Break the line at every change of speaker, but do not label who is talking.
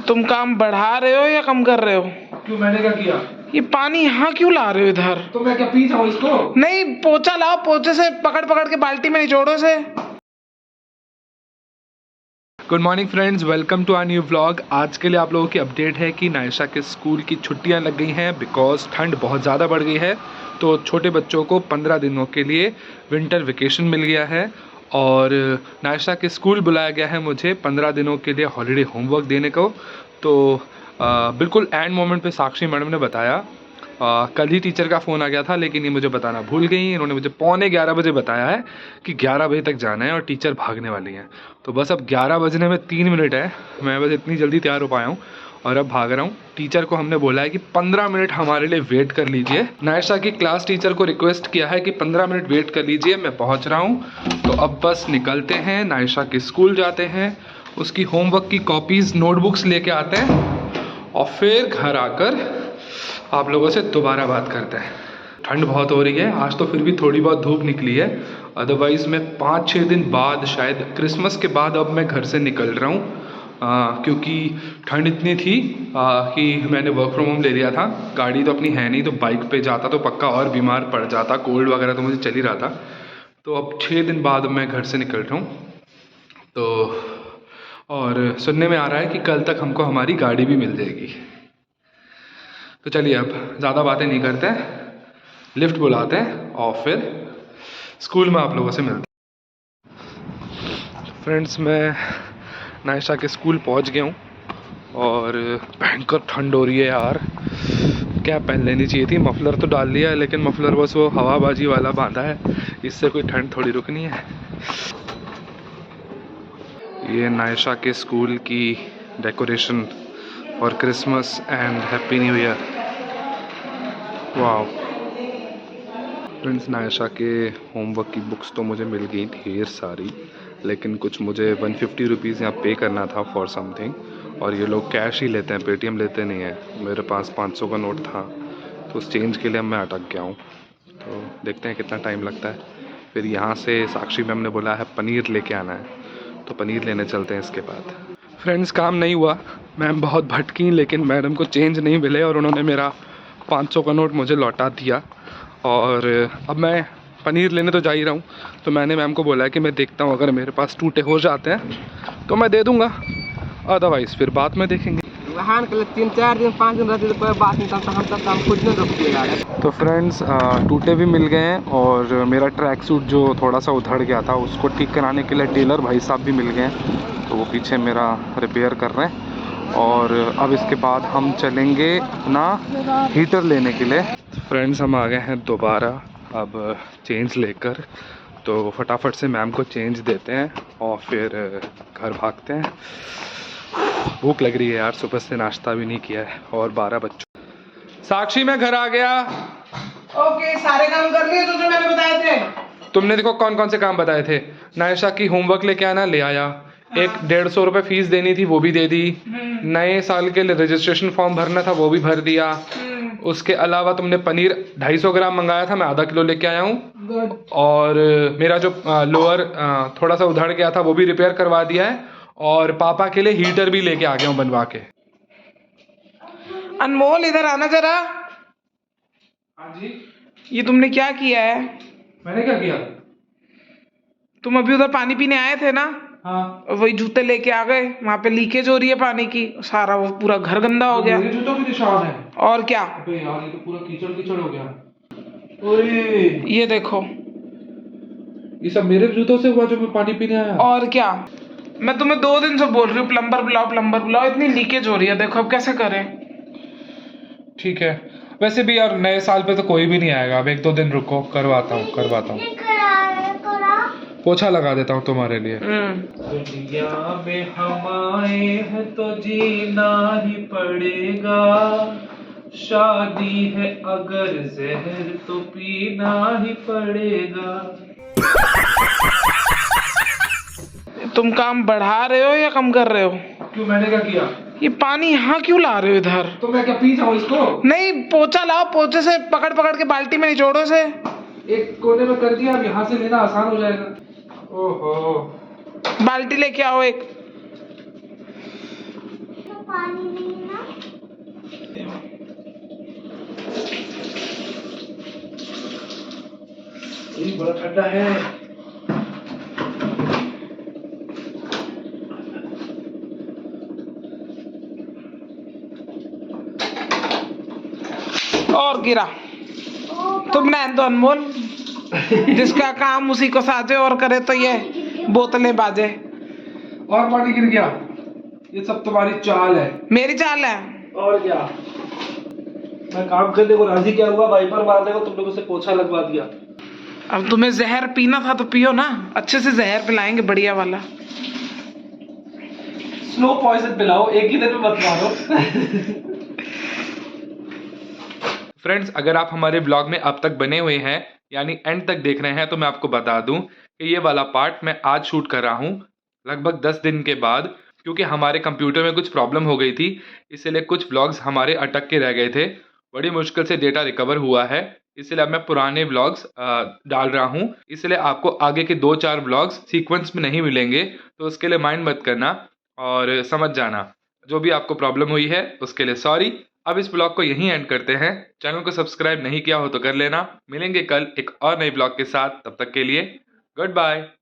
तुम काम बढ़ा रहे हो या कम कर रहे हो?
क्यों, मैंने क्या किया?
ये पानी यहाँ क्यों ला रहे हो इधर?
तो मैं क्या पी जाऊँ इसको?
नहीं, पोछा लाओ, पोछे से पकड़ पकड़ के बाल्टी में निचोड़ो से।
Good morning friends, welcome to our new vlog. आज के लिए आप लोगों की अपडेट है कि नायशा के स्कूल की छुट्टियां लग गई हैं बिकॉज ठंड बहुत ज़्यादा बढ़ गई है। तो छोटे बच्चों को 15 दिनों के लिए विंटर वेकेशन मिल गया है और नायशा के स्कूल बुलाया गया है मुझे 15 दिनों के लिए हॉलीडे होमवर्क देने को। तो बिल्कुल एंड मोमेंट पे साक्षी मैडम ने बताया। कल ही टीचर का फ़ोन आ गया था लेकिन ये मुझे बताना भूल गई। इन्होंने मुझे 11:45 बजे बताया है कि 11 बजे तक जाना है और टीचर भागने वाली हैं। तो बस अब 11 बजने में 3 मिनट है। मैं बस इतनी जल्दी तैयार हो पाया हूँ और अब भाग रहा हूँ। टीचर को हमने बोला है कि 15 मिनट हमारे लिए वेट कर लीजिए। नायशा की क्लास टीचर को रिक्वेस्ट किया है कि 15 मिनट वेट कर लीजिए, मैं पहुँच रहा हूँ। तो अब बस निकलते हैं, नायशा के स्कूल जाते हैं, उसकी होमवर्क की कॉपीज़ नोटबुक्स लेके आते हैं और फिर घर आकर आप लोगों से दोबारा बात करते हैं। ठंड बहुत हो रही है आज, तो फिर भी थोड़ी बहुत धूप निकली है। अदरवाइज़ मैं 5-6 दिन बाद, शायद क्रिसमस के बाद, अब मैं घर से निकल रहा हूँ क्योंकि ठंड इतनी थी कि मैंने वर्क फ्रॉम होम ले लिया था। गाड़ी तो अपनी है नहीं, तो बाइक पे जाता तो पक्का और बीमार पड़ जाता। कोल्ड वगैरह तो मुझे चल ही रहा था। तो अब 6 दिन बाद मैं घर से निकल रहा हूँ। तो और सुनने में आ रहा है कि कल तक हमको हमारी गाड़ी भी मिल जाएगी। तो चलिए अब ज़्यादा बातें नहीं करते हैं, लिफ्ट बुलाते हैं और फिर स्कूल में आप लोगों से मिलते हैं। फ्रेंड्स, मैं नायशा के स्कूल पहुंच गया हूं और भयंकर ठंड हो रही है यार। कैप पहन लेनी चाहिए थी, मफलर तो डाल लिया है लेकिन मफलर बस वो हवाबाजी वाला बांधा है, इससे कोई ठंड थोड़ी रुकनी है। ये नायशा के स्कूल की डेकोरेशन और Christmas and happy new year. वाह फ्रेंड्स, नायशा के होमवर्क की बुक्स तो मुझे मिल गई ढेर सारी, लेकिन कुछ मुझे 150 रुपीज़ यहाँ पे करना था फॉर समथिंग। और ये लोग कैश ही लेते हैं, पेटीएम लेते नहीं हैं। मेरे पास 500 का नोट था तो उस चेंज के लिए मैं अटक गया हूँ। तो देखते हैं कितना टाइम लगता है। फिर यहाँ से साक्षी मैम ने बोला है पनीर लेके आना है, तो पनीर लेने चलते हैं इसके बाद। फ्रेंड्स, काम नहीं हुआ, मैम बहुत भटकी लेकिन मैडम को चेंज नहीं मिले और उन्होंने मेरा 500 का नोट मुझे लौटा दिया। और अब मैं पनीर लेने तो जा ही रहा हूँ। तो मैंने मैम को बोला है कि मैं देखता हूँ अगर मेरे पास टूटे हो जाते हैं तो मैं दे दूँगा, अदरवाइज़ फिर बाद में देखेंगे।
3-4 दिन 5 दिन रहते तो बात नहीं करता, हम तब हम खुद नहीं रुकते।
तो फ्रेंड्स, टूटे भी मिल गए हैं और मेरा ट्रैक सूट जो थोड़ा सा उधड़ गया था उसको ठीक कराने के लिए टेलर भाई साहब भी मिल गए हैं। तो वो पीछे मेरा रिपेयर कर रहे हैं और अब इसके बाद हम चलेंगे अपना हीटर लेने के लिए। फ्रेंड्स, हम आ गए हैं दोबारा अब चेंज लेकर, तो फटाफट से मैम को चेंज देते हैं और फिर घर भागते हैं। भूख लग रही है यार, सुबह से नाश्ता भी नहीं किया है और 12 बज चुके। साक्षी, मैं घर आ गया।
ओके, सारे काम कर लिए जो मैंने बताए थे।
तुमने देखो कौन कौन से काम बताए थे। नायशा की होमवर्क लेके आना, ले आया। हाँ। एक 150 रुपये फीस देनी थी, वो भी दे दी। नए साल के लिए रजिस्ट्रेशन फॉर्म भरना था, वो भी भर दिया। उसके अलावा तुमने पनीर 250 ग्राम मंगाया था, मैं आधा किलो लेके आया हूँ। और मेरा जो लोअर थोड़ा सा उधड़ गया था वो भी रिपेयर करवा दिया है और पापा के लिए हीटर भी लेके आ गया हूँ बनवा के।
अनमोल, इधर आना जरा।
हाँ जी।
ये तुमने क्या किया है?
मैंने क्या किया?
तुम अभी उधर पानी पीने आए थे ना?
हाँ।
वही जूते लेके आ गए, वहाँ पे लीकेज हो रही है पानी की, सारा वो पूरा घर गंदा हो गया।
मेरे जूतों की निशान है।
और क्या?
अबे यार, ये तो पूरा कीचड़ कीचड़ हो गया। ओए,
ये देखो,
ये सब मेरे जूतों से हुआ जो मैं पानी पीने आया।
और क्या? मैं तुम्हें 2 दिन से बोल रही हूँ प्लम्बर बुलाओ, प्लम्बर बुलाओ, इतनी लीकेज हो रही है। देखो अब कैसे करें।
ठीक है, वैसे भी यार नए साल पे तो कोई भी नहीं आएगा। अब 1-2 दिन रुको, करवाता हूँ। पोछा लगा देता हूँ तुम्हारे लिए। दुनिया में हम आए हैं तो जीना ही पड़ेगा, शादी है अगर जहर तो पीना ही पड़ेगा।
तुम काम बढ़ा रहे हो या कम कर रहे हो?
क्यों, मैंने क्या किया?
ये पानी यहाँ क्यों ला रहे हो इधर?
तो मैं क्या पी जाऊँ इसको?
नहीं, पोछा लाओ, पोछे से पकड़ पकड़ के बाल्टी में निचोड़ो से।
एक कोने में कर दिया, अब यहाँ से लेना आसान हो जाएगा। ओहो,
बाल्टी लेके आओ एक।
पानी नहीं है ना।
ये बड़ा ठंडा है।
और गिरा तुम नैन तो अनमोल, जिसका काम उसी को साजे और करे तो ये बोतलें बाजे।
और पानी गिर गया। ये सब तुम्हारी चाल है।
मेरी चाल है।
और क्या, मैं काम करने को राजी क्या हुआ, वाइपर मारने को तुम लोगों से पोछा लगवा दिया।
अब तुम्हें जहर पीना था तो पियो ना, अच्छे से जहर पिलाएंगे बढ़िया वाला।
स्लो पॉइजन पिलाओ, एक ही दिन में मत मारो।
फ्रेंड्स, अगर आप हमारे ब्लॉग में अब तक बने हुए हैं यानी एंड तक देख रहे हैं तो मैं आपको बता दूं कि ये वाला पार्ट मैं आज शूट कर रहा हूं लगभग 10 दिन के बाद, क्योंकि हमारे कंप्यूटर में कुछ प्रॉब्लम हो गई थी, इसलिए कुछ व्लॉग्स हमारे अटक के रह गए थे। बड़ी मुश्किल से डेटा रिकवर हुआ है, इसलिए अब मैं पुराने व्लॉग्स डाल रहा हूं। इसलिए आपको आगे के 2-4 व्लॉग्स सीक्वेंस में नहीं मिलेंगे, तो उसके लिए माइंड मत करना और समझ जाना। जो भी आपको प्रॉब्लम हुई है उसके लिए सॉरी। अब इस ब्लॉग को यहीं एंड करते हैं। चैनल को सब्सक्राइब नहीं किया हो तो कर लेना। मिलेंगे कल एक और नए ब्लॉग के साथ, तब तक के लिए गुड बाय।